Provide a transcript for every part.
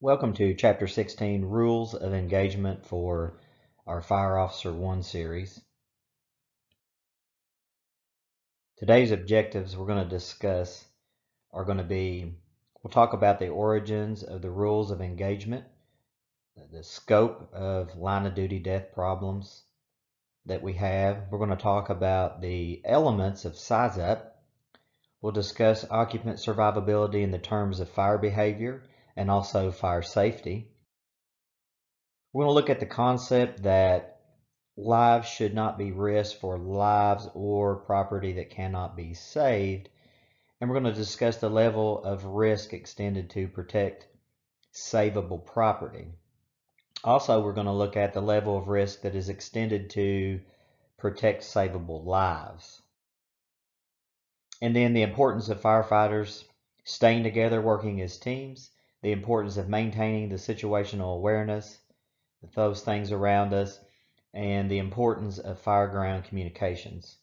Welcome to Chapter 16, Rules of Engagement for our Fire Officer 1 series. Today's objectives we're going to discuss are going to be, we'll talk about the origins of the rules of engagement, the scope of line of duty death problems that we have. We're going to talk about the elements of size up. We'll discuss occupant survivability in the terms of fire behavior and also fire safety. We're going to look at the concept that lives should not be risked for lives or property that cannot be saved. And we're going to discuss the level of risk extended to protect savable property. Also, we're going to look at the level of risk that is extended to protect savable lives. And then the importance of firefighters staying together, working as teams, the importance of maintaining the situational awareness, those things around us, and the importance of fire-ground communications.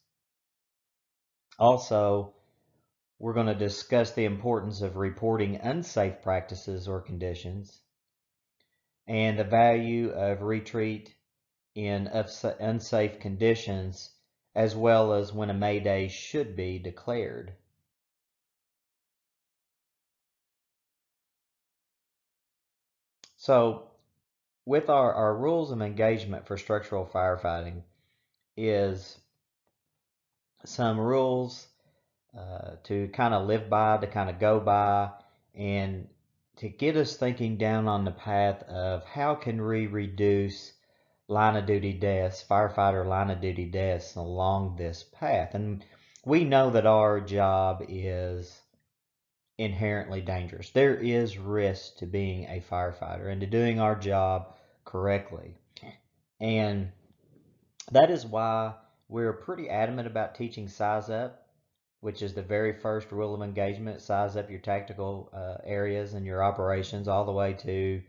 Also, we're going to discuss the importance of reporting unsafe practices or conditions and the value of retreat in unsafe conditions, as well as when a mayday should be declared. So with our rules of engagement for structural firefighting is some rules to kind of live by, to kind of go by, and to get us thinking down on the path of how can we reduce line of duty deaths, firefighter line of duty deaths along this path. And we know that our job is inherently dangerous. There is risk to being a firefighter and to doing our job correctly. And that is why we're pretty adamant about teaching size up, which is the very first rule of engagement. Size up your tactical areas and your operations, all the way to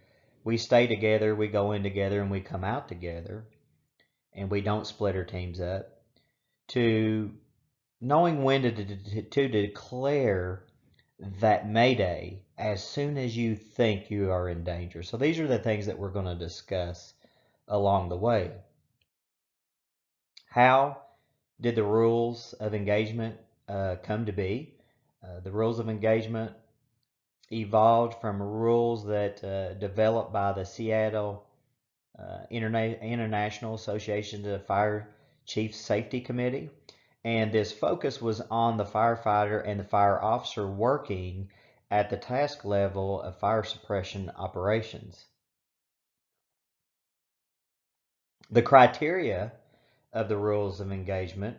we stay together, we go in together, and we come out together, and we don't split our teams up, to knowing when to declare that mayday as soon as you think you are in danger. So these are the things that we're going to discuss along the way. How did the rules of engagement come to be? The rules of engagement evolved from rules that developed by the Seattle International Association of Fire Chiefs Safety Committee. And this focus was on the firefighter and the fire officer working at the task level of fire suppression operations. The criteria of the rules of engagement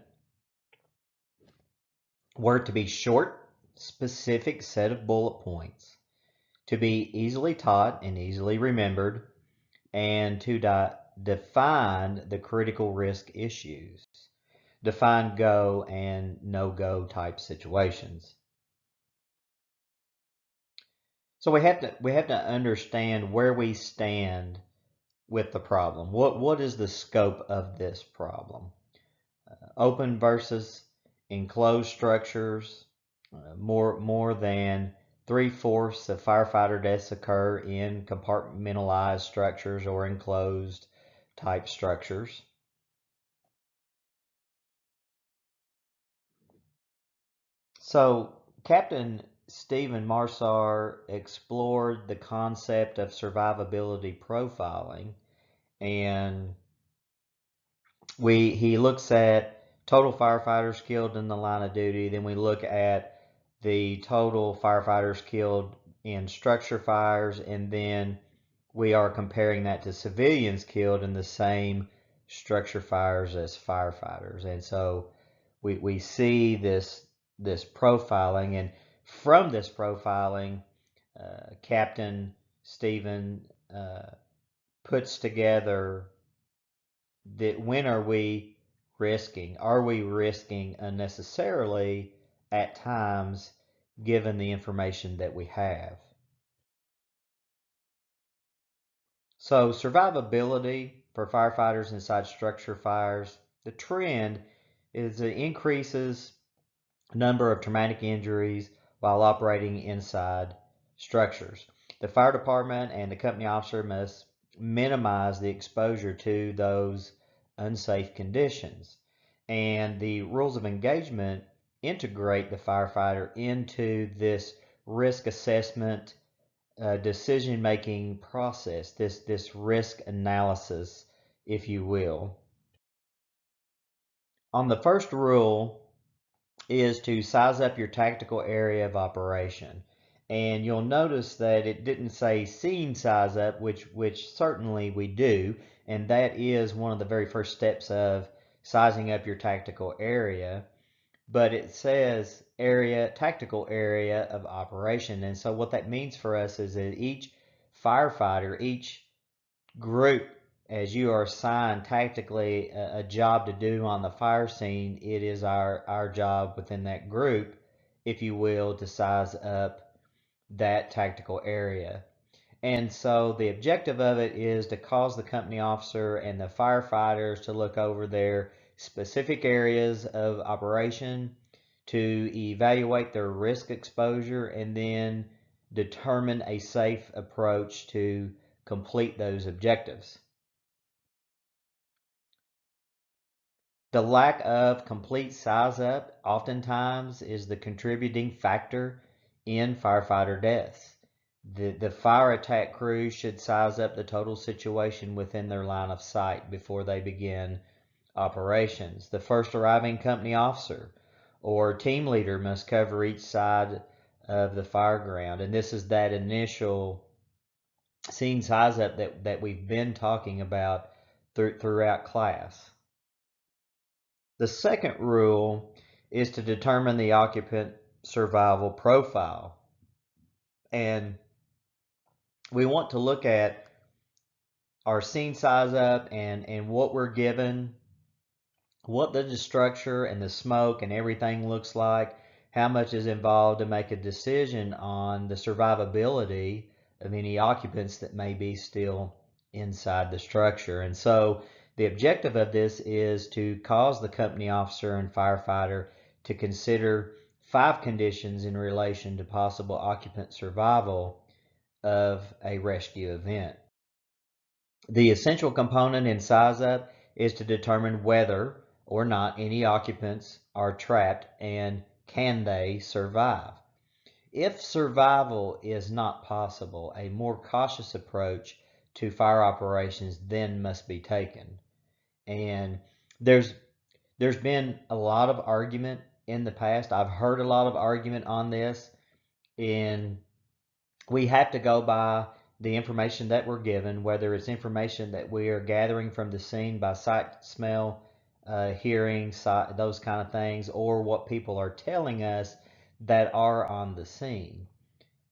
were to be short, specific set of bullet points, to be easily taught and easily remembered, and to define the critical risk issues, define go and no-go type situations. So we have to understand where we stand with the problem. What is the scope of this problem? Open versus enclosed structures. More than 3/4 of firefighter deaths occur in compartmentalized structures or enclosed type structures. So Captain Stephen Marsar explored the concept of survivability profiling, and he looks at total firefighters killed in the line of duty. Then we look at the total firefighters killed in structure fires, and then we are comparing that to civilians killed in the same structure fires as firefighters. And so we see this profiling, and from this profiling, Captain Stephen puts together that when are we risking? Are we risking unnecessarily at times given the information that we have? So survivability for firefighters inside structure fires, the trend is it increases number of traumatic injuries while operating inside structures. The fire department and the company officer must minimize the exposure to those unsafe conditions. And the rules of engagement integrate the firefighter into this risk assessment decision-making process, this risk analysis, if you will. On the first rule is to size up your tactical area of operation. And you'll notice that it didn't say scene size up, which certainly we do, and that is one of the very first steps of sizing up your tactical area. But it says tactical area of operation. And so what that means for us is that each firefighter, each group, as you are assigned tactically a job to do on the fire scene, it is our job within that group, if you will, to size up that tactical area. And so the objective of it is to cause the company officer and the firefighters to look over their specific areas of operation, to evaluate their risk exposure, and then determine a safe approach to complete those objectives. The lack of complete size up oftentimes is the contributing factor in firefighter deaths. The fire attack crew should size up the total situation within their line of sight before they begin operations. The first arriving company officer or team leader must cover each side of the fire ground. And this is that initial scene size up that we've been talking about throughout class. The second rule is to determine the occupant survival profile. And we want to look at our scene size up and what we're given, what the structure and the smoke and everything looks like, how much is involved to make a decision on the survivability of any occupants that may be still inside the structure. And so the objective of this is to cause the company officer and firefighter to consider 5 conditions in relation to possible occupant survival of a rescue event. The essential component in size up is to determine whether or not any occupants are trapped and can they survive. If survival is not possible, a more cautious approach to fire operations then must be taken. And there's been a lot of argument in the past. I've heard a lot of argument on this, and we have to go by the information that we're given, whether it's information that we are gathering from the scene by sight, smell, hearing, sight, those kind of things, or what people are telling us that are on the scene.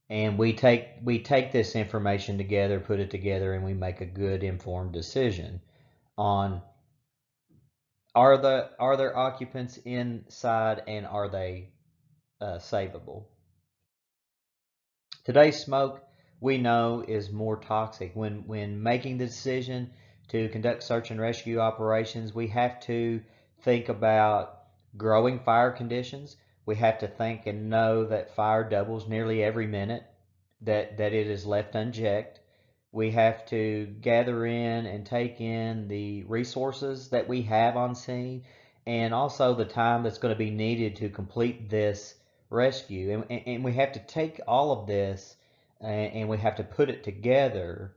And we take this information together, put it together, and we make a good informed decision on are there occupants inside and are they savable. Today's smoke, we know, is more toxic. When making the decision to conduct search and rescue operations, we have to think about growing fire conditions. We have to think and know that fire doubles nearly every minute, that it is left unchecked. We have to gather in and take in the resources that we have on scene, and also the time that's going to be needed to complete this rescue. And we have to take all of this and we have to put it together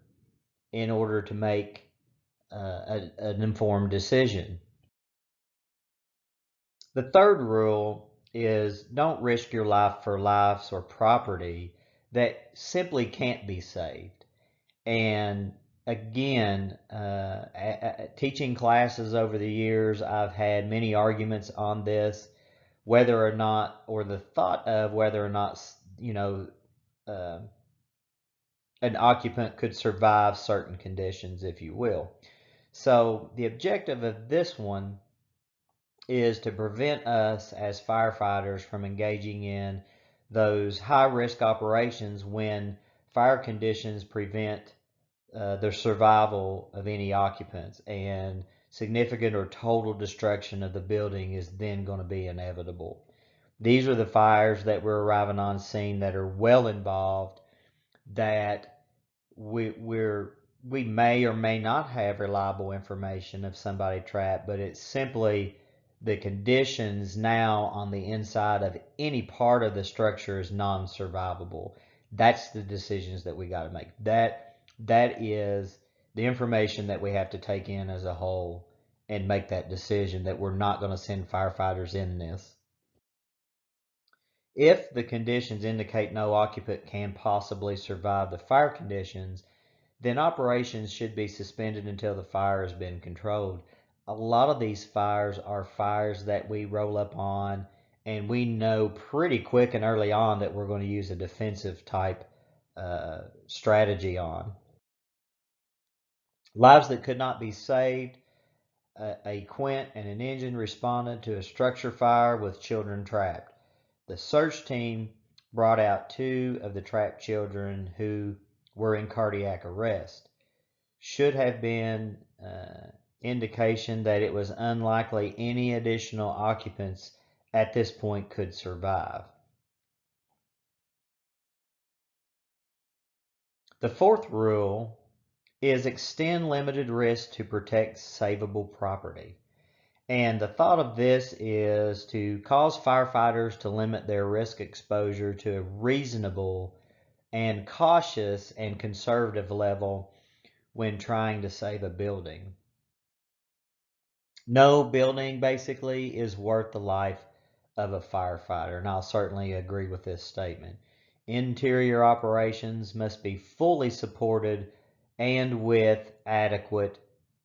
in order to make an informed decision. The third rule is don't risk your life for lives or property that simply can't be saved. And again, teaching classes over the years, I've had many arguments on this, whether or not, or the thought of whether or not, an occupant could survive certain conditions, if you will. So the objective of this one is to prevent us as firefighters from engaging in those high-risk operations when fire conditions prevent the survival of any occupants, and significant or total destruction of the building is then going to be inevitable. These are the fires that we're arriving on scene that are well involved, that we may or may not have reliable information of somebody trapped, but it's simply the conditions now on the inside of any part of the structure is non-survivable. That's the decisions that we got to make. That is the information that we have to take in as a whole and make that decision that we're not going to send firefighters in this. If the conditions indicate no occupant can possibly survive the fire conditions, then operations should be suspended until the fire has been controlled. A lot of these fires are fires that we roll up on and we know pretty quick and early on that we're going to use a defensive type strategy on. Lives that could not be saved. A quint and an engine responded to a structure fire with children trapped. The search team brought out 2 of the trapped children who were in cardiac arrest. Should have been indication that it was unlikely any additional occupants at this point could survive. The 4th rule is extend limited risk to protect savable property. And the thought of this is to cause firefighters to limit their risk exposure to a reasonable and cautious and conservative level when trying to save a building. No building basically is worth the life of a firefighter, and I'll certainly agree with this statement. Interior operations must be fully supported and with adequate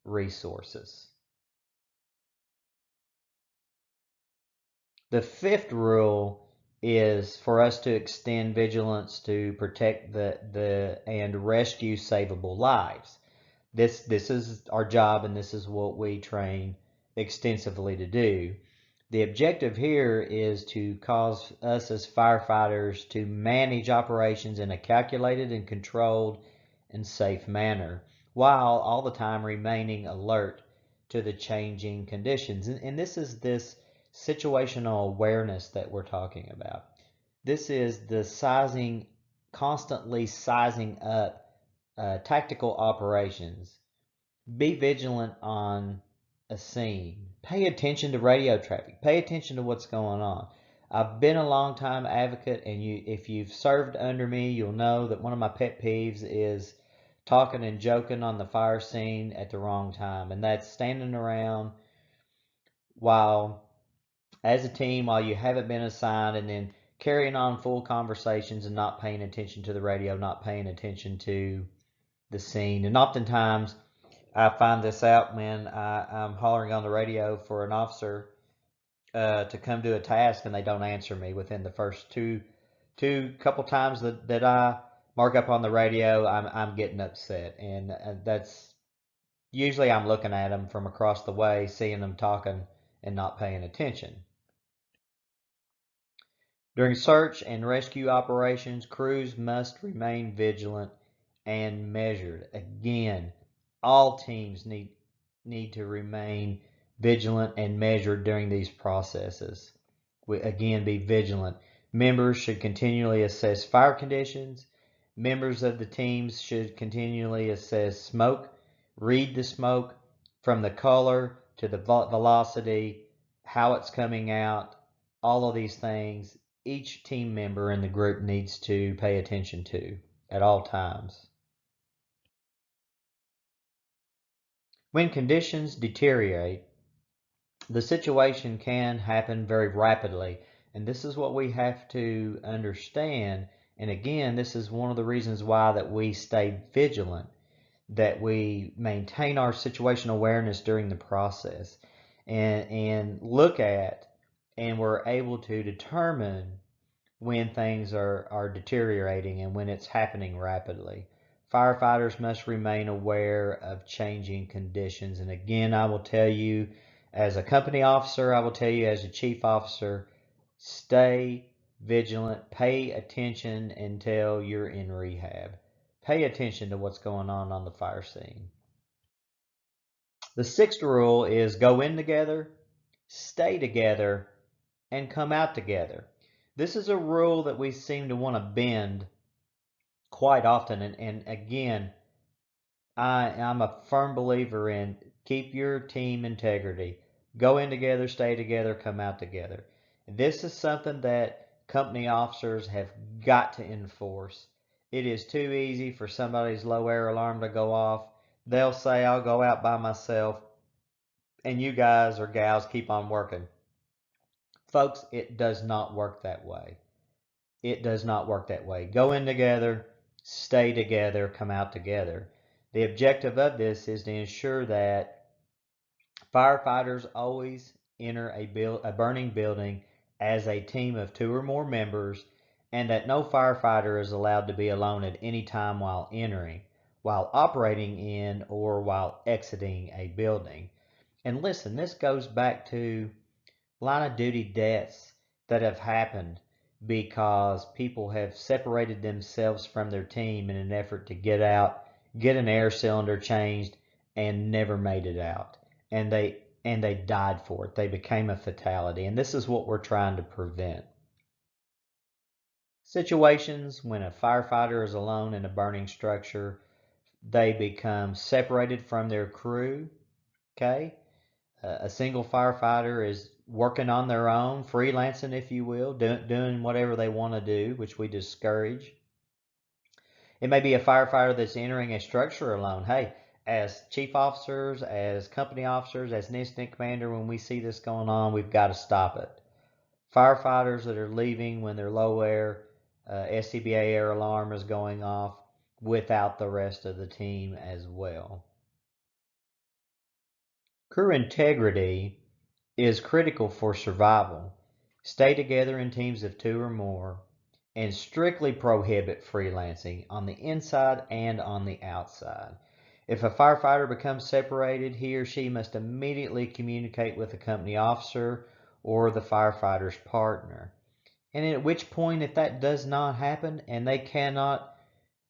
resources. The 5th rule is for us to extend vigilance to protect and rescue savable lives. This is our job, and this is what we train extensively to do. The objective here is to cause us as firefighters to manage operations in a calculated and controlled and safe manner, while all the time remaining alert to the changing conditions. And this is this situational awareness that we're talking about. This is the constantly sizing up tactical operations. Be vigilant on a scene. Pay attention to radio traffic. Pay attention to what's going on. I've been a long time advocate, and if you've served under me, you'll know that one of my pet peeves is talking and joking on the fire scene at the wrong time. And that's standing around as a team while you haven't been assigned, and then carrying on full conversations and not paying attention to the radio, not paying attention to the scene. And oftentimes I find this out when I'm hollering on the radio for an officer to come do a task, and they don't answer me within the first two couple times that I mark up on the radio. I'm getting upset, and that's usually I'm looking at them from across the way, seeing them talking and not paying attention. During search and rescue operations, crews must remain vigilant and measured. Again, all teams need to remain vigilant and measured during these processes. Again, be vigilant. Members should continually assess fire conditions. Members of the teams should continually assess smoke, read the smoke from the color to the velocity, how it's coming out, all of these things each team member in the group needs to pay attention to at all times. When conditions deteriorate, the situation can happen very rapidly, and this is what we have to understand. And again, this is one of the reasons why that we stay vigilant, that we maintain our situational awareness during the process, and look at, and we're able to determine when things are deteriorating and when it's happening rapidly. Firefighters must remain aware of changing conditions. And again, I will tell you as a company officer, I will tell you as a chief officer, stay vigilant, pay attention until you're in rehab. Pay attention to what's going on the fire scene. The 6th rule is go in together, stay together, and come out together. This is a rule that we seem to want to bend quite often. And again, I'm a firm believer in keep your team integrity. Go in together, stay together, come out together. This is something that company officers have got to enforce. It is too easy for somebody's low air alarm to go off. They'll say, I'll go out by myself, and you guys or gals keep on working. Folks, it does not work that way. It does not work that way. Go in together, stay together, come out together. The objective of this is to ensure that firefighters always enter a burning building as a team of 2 or more members, and that no firefighter is allowed to be alone at any time while entering, while operating in, or while exiting a building. And listen, this goes back to line of duty deaths that have happened because people have separated themselves from their team in an effort to get out, get an air cylinder changed, and never made it out. And they died for it. They became a fatality. And this is what we're trying to prevent. Situations when a firefighter is alone in a burning structure, they become separated from their crew. Okay? A single firefighter is working on their own, freelancing, if you will, doing whatever they want to do, which we discourage. It may be a firefighter that's entering a structure alone. Hey, as chief officers, as company officers, as an incident commander, when we see this going on, we've got to stop it. Firefighters that are leaving when their low air SCBA air alarm is going off without the rest of the team as well. Crew integrity is critical for survival. Stay together in teams of 2 or more, and strictly prohibit freelancing on the inside and on the outside. If a firefighter becomes separated, he or she must immediately communicate with the company officer or the firefighter's partner. And at which point, if that does not happen and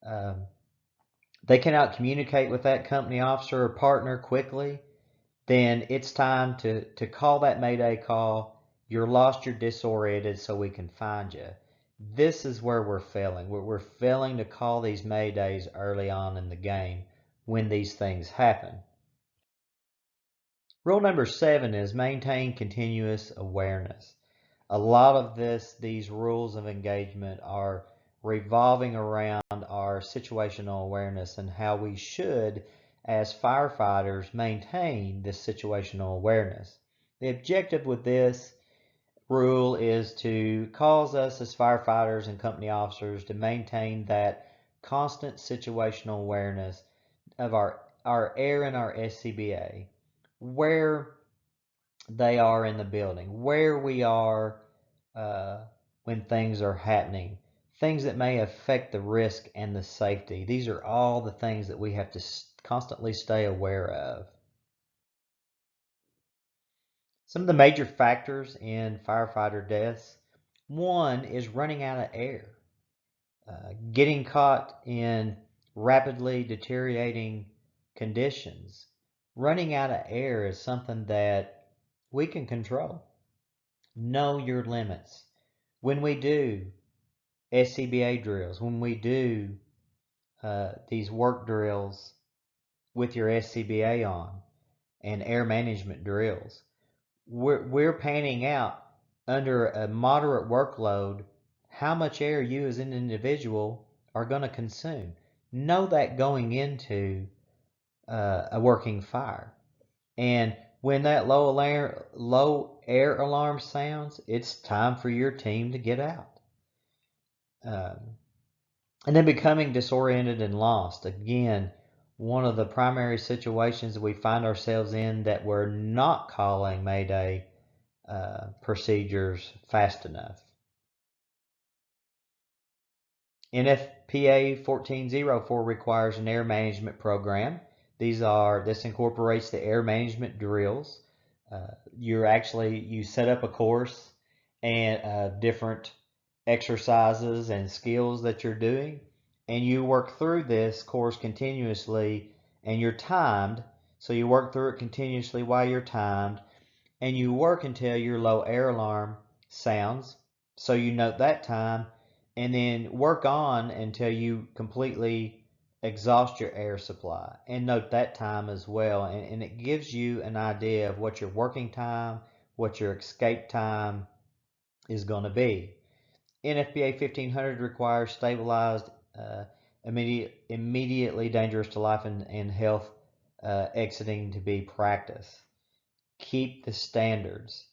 um, they cannot communicate with that company officer or partner quickly, then it's time to call that Mayday call. You're lost, you're disoriented, so we can find you. This is where we're failing. We're failing to call these Maydays early on in the game when these things happen. Rule number 7 is maintain continuous awareness. A lot of these rules of engagement are revolving around our situational awareness and how we should, as firefighters, maintain this situational awareness. The objective with this rule is to cause us as firefighters and company officers to maintain that constant situational awareness of our air and our SCBA, where they are in the building, where we are uh, when things are happening, things that may affect the risk and the safety. These are all the things that we have to constantly stay aware of. Some of the major factors in firefighter deaths: one is running out of air, getting caught in rapidly deteriorating conditions. Running out of air is something that we can control. Know your limits. When we do SCBA drills, when we do these work drills with your SCBA on and air management drills, we're panning out under a moderate workload how much air you as an individual are going to consume. Know that going into a working fire. And when that low air alarm sounds, it's time for your team to get out. Um, and then becoming disoriented and lost. Again, one of the primary situations that we find ourselves in that we're not calling Mayday procedures fast enough. NFPA 1404 requires an air management program. This incorporates the air management drills. You set up a course and different exercises and skills that you're doing, and you work through this course continuously, and you're timed. So you work through it continuously while you're timed, and you work until your low air alarm sounds. So you note that time, and then work on until you completely exhaust your air supply. And note that time as well. And it gives you an idea of what your working time, what your escape time is going to be. NFPA 1500 requires stabilized, uh, immediately dangerous to life and health exiting to be practiced. Keep the standards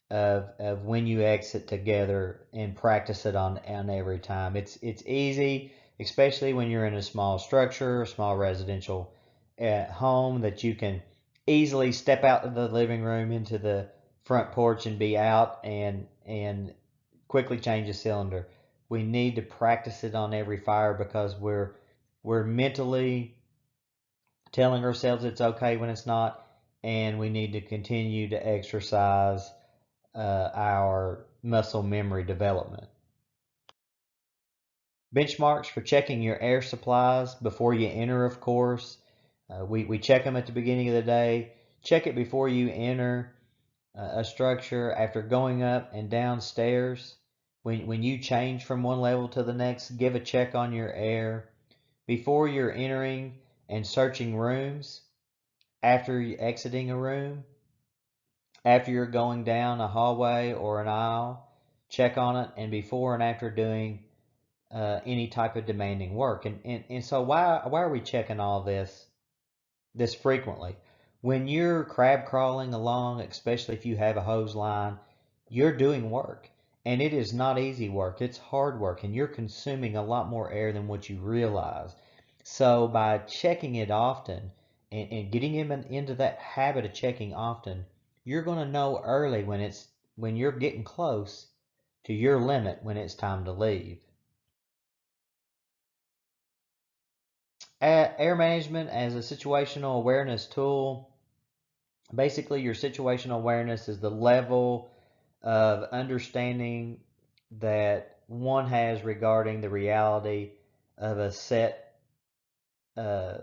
of when you exit together and practice it on every time. It's easy, especially when you're in a small structure, a small residential home, that you can easily step out of the living room into the front porch and be out and quickly change a cylinder. We need to practice it on every fire because we're mentally telling ourselves it's okay when it's not, and we need to continue to exercise our muscle memory development. Benchmarks for checking your air supplies before you enter, of course. We check them at the beginning of the day. Check it before you enter a structure, after going up and down stairs. When you change from one level to the next, give a check on your air. Before you're entering and searching rooms, after you're exiting a room, after you're going down a hallway or an aisle, check on it, and before and after doing any type of demanding work. And so why are we checking all this frequently? When you're crab crawling along, especially if you have a hose line, you're doing work. And it is not easy work. It's hard work. And you're consuming a lot more air than what you realize. So by checking it often and getting him into that habit of checking often, you're going to know early when you're getting close to your limit when it's time to leave. Air management as a situational awareness tool. Basically, your situational awareness is the level of understanding that one has regarding the reality of a set uh,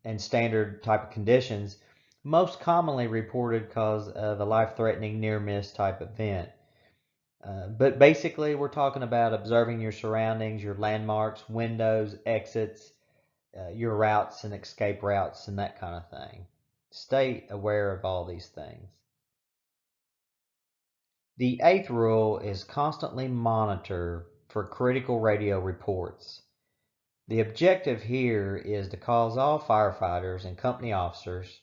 and standard type of conditions, most commonly reported because of a life-threatening near-miss type event. But basically, we're talking about observing your surroundings, your landmarks, windows, exits, your routes and escape routes, and that kind of thing. Stay aware of all these things. The eighth rule is constantly monitor for critical radio reports. The objective here is to cause all firefighters and company officers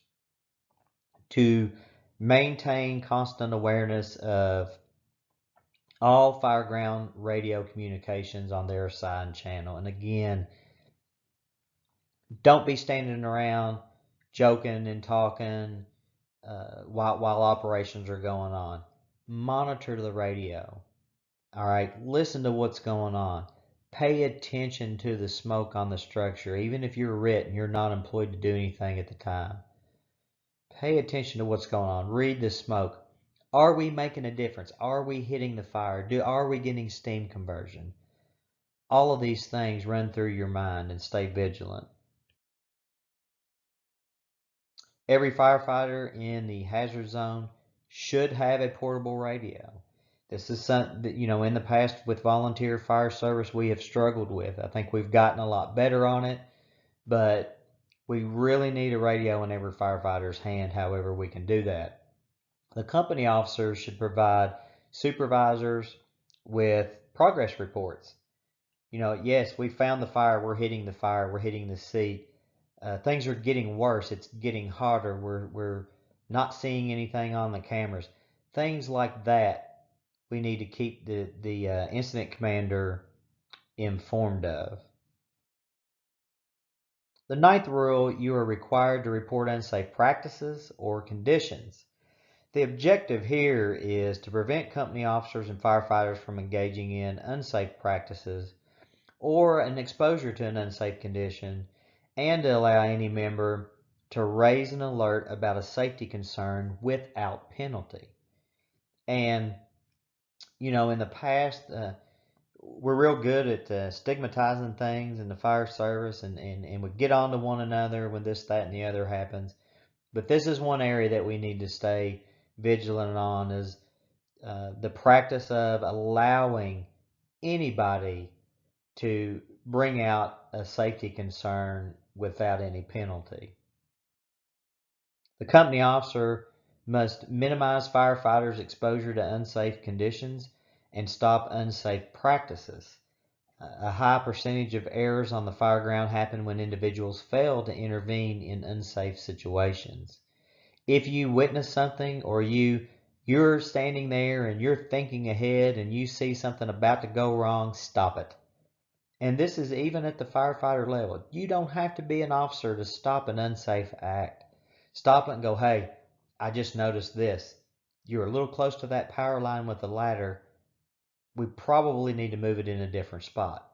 to maintain constant awareness of all fireground radio communications on their assigned channel. And again, don't be standing around joking and talking while operations are going on. Monitor the radio. All right, listen to what's going on. Pay attention to the smoke on the structure, even if you're RIT and you're not employed to do anything at the time. Pay attention to what's going on. Read the smoke. Are we making a difference? Are we hitting the fire? Are we getting steam conversion? All of these things run through your mind, and stay vigilant. Every firefighter in the hazard zone should have a portable radio. This is something that, in the past with volunteer fire service, we have struggled with. I think we've gotten a lot better on it, but we really need a radio in every firefighter's hand, however we can do that. The company officers should provide supervisors with progress reports. Yes, we found the fire, we're hitting the fire, we're hitting the seat. Things are getting worse, it's getting hotter, we're not seeing anything on the cameras. Things like that we need to keep the incident commander informed of. The ninth rule, you are required to report unsafe practices or conditions. The objective here is to prevent company officers and firefighters from engaging in unsafe practices or an exposure to an unsafe condition, and to allow any member to raise an alert about a safety concern without penalty. And, in the past, we're real good at stigmatizing things in the fire service, and we get on to one another when this, that, and the other happens. But this is one area that we need to stay vigilant on, is the practice of allowing anybody to bring out a safety concern without any penalty. The company officer must minimize firefighters' exposure to unsafe conditions and stop unsafe practices. A high percentage of errors on the fire ground happen when individuals fail to intervene in unsafe situations. If you witness something, or you're standing there and you're thinking ahead and you see something about to go wrong, stop it. And this is even at the firefighter level. You don't have to be an officer to stop an unsafe act. Stop it and go, hey, I just noticed this. You're a little close to that power line with the ladder. We probably need to move it in a different spot.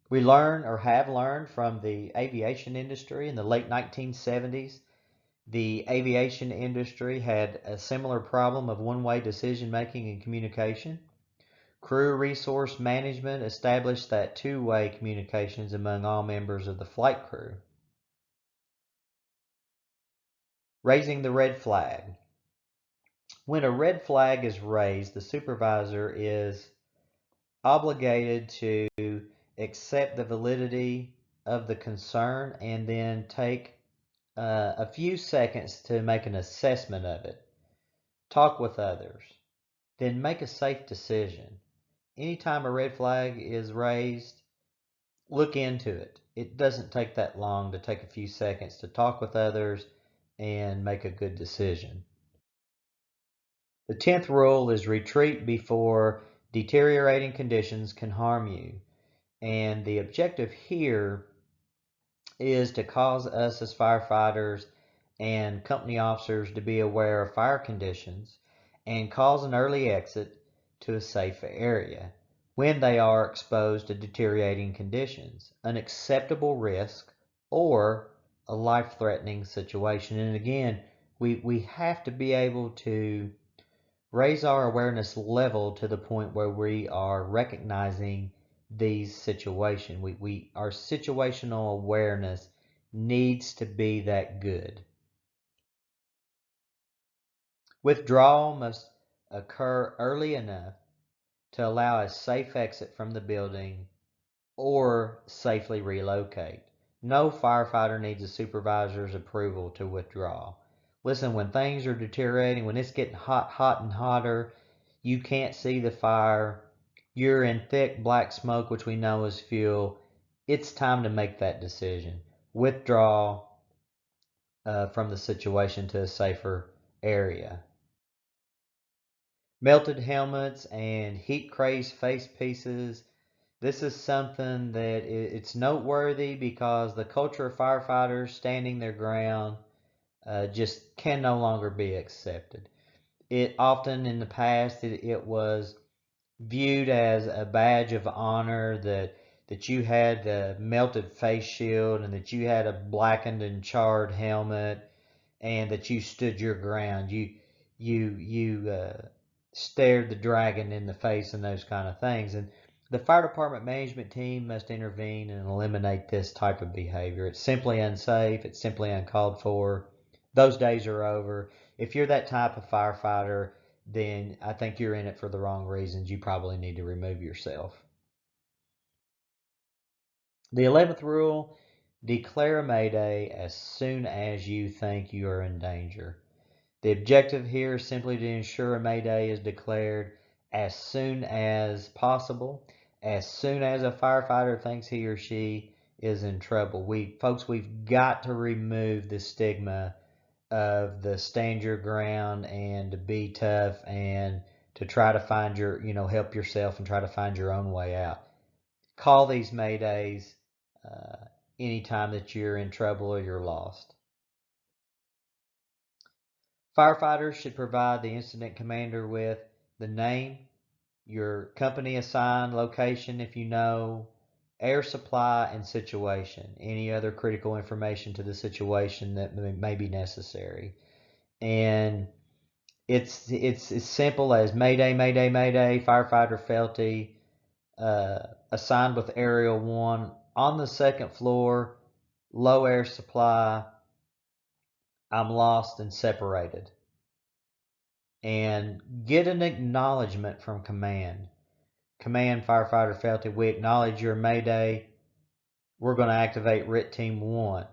We learn, or have learned, from the aviation industry in the late 1970s. The aviation industry had a similar problem of one-way decision making and communication. Crew resource management established that two-way communications among all members of the flight crew. Raising the red flag. When a red flag is raised, the supervisor is obligated to accept the validity of the concern and then take a few seconds to make an assessment of it. Talk with others. Then make a safe decision. Anytime a red flag is raised, look into it. It doesn't take that long to take a few seconds to talk with others and make a good decision. The 10th rule is retreat before deteriorating conditions can harm you. And the objective here is to cause us as firefighters and company officers to be aware of fire conditions and cause an early exit to a safe area when they are exposed to deteriorating conditions, an acceptable risk, or a life-threatening situation. And again, we have to be able to raise our awareness level to the point where we are recognizing these situations. Our situational awareness needs to be that good. Withdrawal must occur early enough to allow a safe exit from the building or safely relocate. No firefighter needs a supervisor's approval to withdraw. Listen, when things are deteriorating, when it's getting hot and hotter, you can't see the fire, you're in thick black smoke, which we know is fuel, it's time to make that decision. Withdraw from the situation to a safer area. Melted helmets and heat crazed face pieces. This is something that it's noteworthy because the culture of firefighters standing their ground just can no longer be accepted. It often in the past it was viewed as a badge of honor that you had the melted face shield and that you had a blackened and charred helmet and that you stood your ground. You stared the dragon in the face and those kind of things. And the fire department management team must intervene and eliminate this type of behavior. It's simply unsafe. It's simply uncalled for. Those days are over. If you're that type of firefighter, then I think you're in it for the wrong reasons. You probably need to remove yourself. The 11th rule, declare a mayday as soon as you think you are in danger. The objective here is simply to ensure a mayday is declared as soon as possible, as soon as a firefighter thinks he or she is in trouble. We've got to remove the stigma of the stand your ground and to be tough and to try to find help yourself and try to find your own way out. Call these maydays anytime that you're in trouble or you're lost. Firefighters should provide the incident commander with the name, your company assigned location if you know, air supply and situation, any other critical information to the situation that may be necessary. And it's as simple as Mayday, Mayday, Mayday, firefighter Felty, assigned with Aerial 1 on the second floor, low air supply, I'm lost and separated. And get an acknowledgement from command. Command Firefighter Felty, we acknowledge your Mayday. We're going to activate RIT Team 1.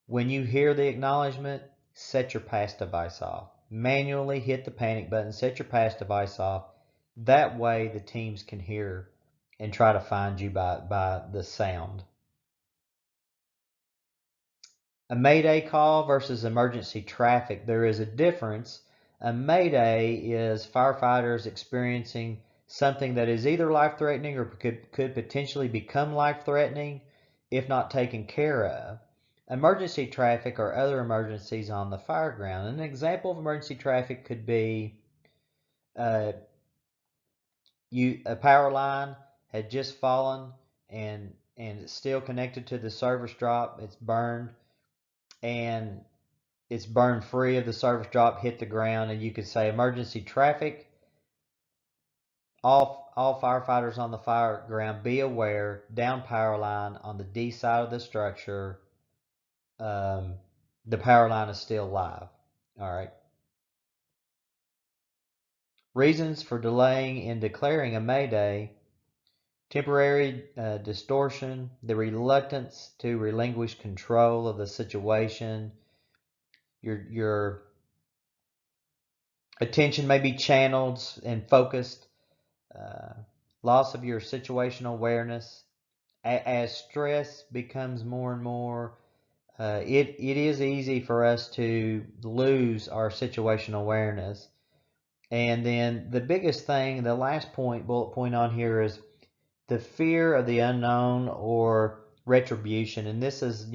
When you hear the acknowledgement, set your pass device off. Manually hit the panic button, set your pass device off. That way the teams can hear and try to find you by the sound. A Mayday call versus emergency traffic, there is a difference. A Mayday is firefighters experiencing something that is either life-threatening or could potentially become life-threatening if not taken care of. Emergency traffic are other emergencies on the fire ground. An example of emergency traffic could be a power line had just fallen and it's still connected to the service drop. It's burned and it's burned free of the service drop, hit the ground, and you could say emergency traffic. All firefighters on the fire ground, be aware, down power line on the D side of the structure. The power line is still live. All right. Reasons for delaying in declaring a Mayday: temporary distortion, the reluctance to relinquish control of the situation. Your attention may be channeled and focused. Loss of your situational awareness. As stress becomes more and more, it is easy for us to lose our situational awareness. And then the biggest thing, the last bullet point on here, is the fear of the unknown or retribution. And this is,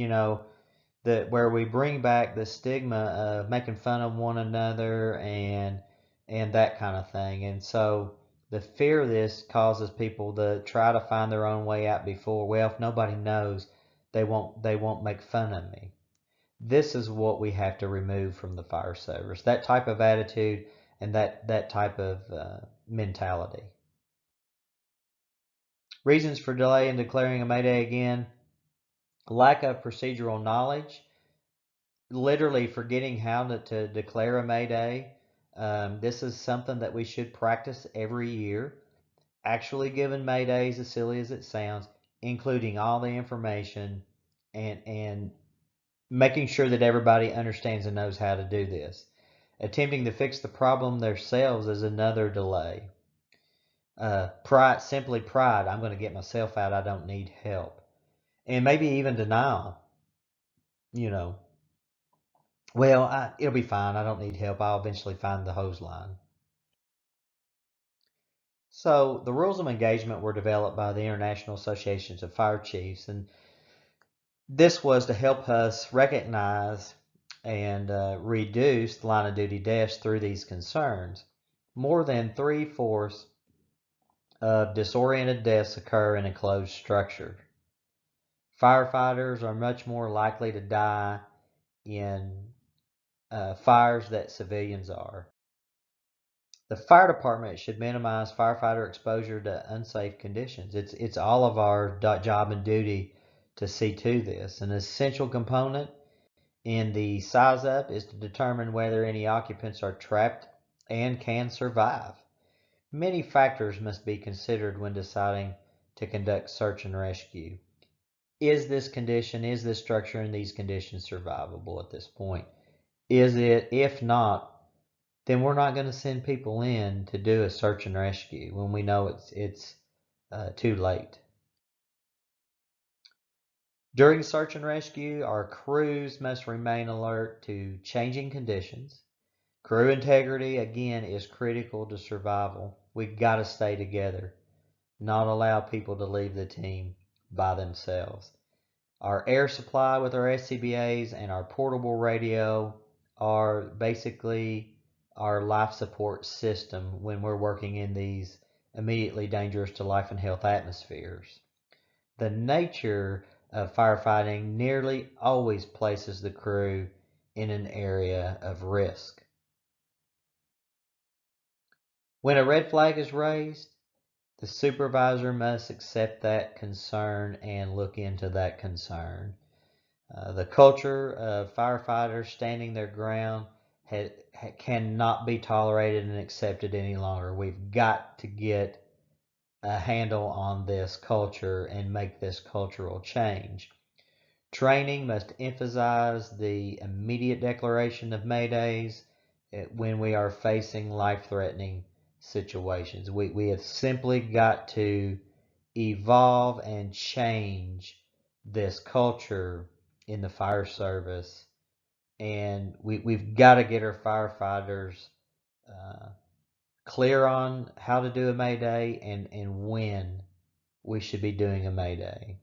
where we bring back the stigma of making fun of one another and that kind of thing. And so the fear of this causes people to try to find their own way out before, well, if nobody knows, they won't make fun of me. This is what we have to remove from the fire service, that type of attitude and that type of mentality. Reasons for delay in declaring a Mayday again: lack of procedural knowledge, literally forgetting how to declare a Mayday. This is something that we should practice every year. Actually giving Maydays, as silly as it sounds, including all the information and making sure that everybody understands and knows how to do this. Attempting to fix the problem themselves is another delay. Simply pride. I'm going to get myself out. I don't need help. And maybe even denial. Well, it'll be fine. I don't need help. I'll eventually find the hose line. So the rules of engagement were developed by the International Associations of Fire Chiefs, and this was to help us recognize and reduce the line of duty deaths through these concerns. More than 3/4 of disoriented deaths occur in a closed structure. Firefighters are much more likely to die in fires than civilians are. The fire department should minimize firefighter exposure to unsafe conditions. It's all of our job and duty to see to this. An essential component in the size up is to determine whether any occupants are trapped and can survive. Many factors must be considered when deciding to conduct search and rescue. Is this structure in these conditions survivable at this point? Is it? If not, then we're not going to send people in to do a search and rescue when we know it's too late. During search and rescue, our crews must remain alert to changing conditions. Crew integrity, again, is critical to survival. We've got to stay together, not allow people to leave the team by themselves. Our air supply with our SCBAs and our portable radio are basically our life support system when we're working in these immediately dangerous to life and health atmospheres. The nature of firefighting nearly always places the crew in an area of risk. When a red flag is raised, the supervisor must accept that concern and look into that concern. The culture of firefighters standing their ground cannot be tolerated and accepted any longer. We've got to get a handle on this culture and make this cultural change. Training must emphasize the immediate declaration of maydays when we are facing life-threatening situations. We have simply got to evolve and change this culture in the fire service, and we've got to get our firefighters uh, clear on how to do a mayday and when we should be doing a mayday.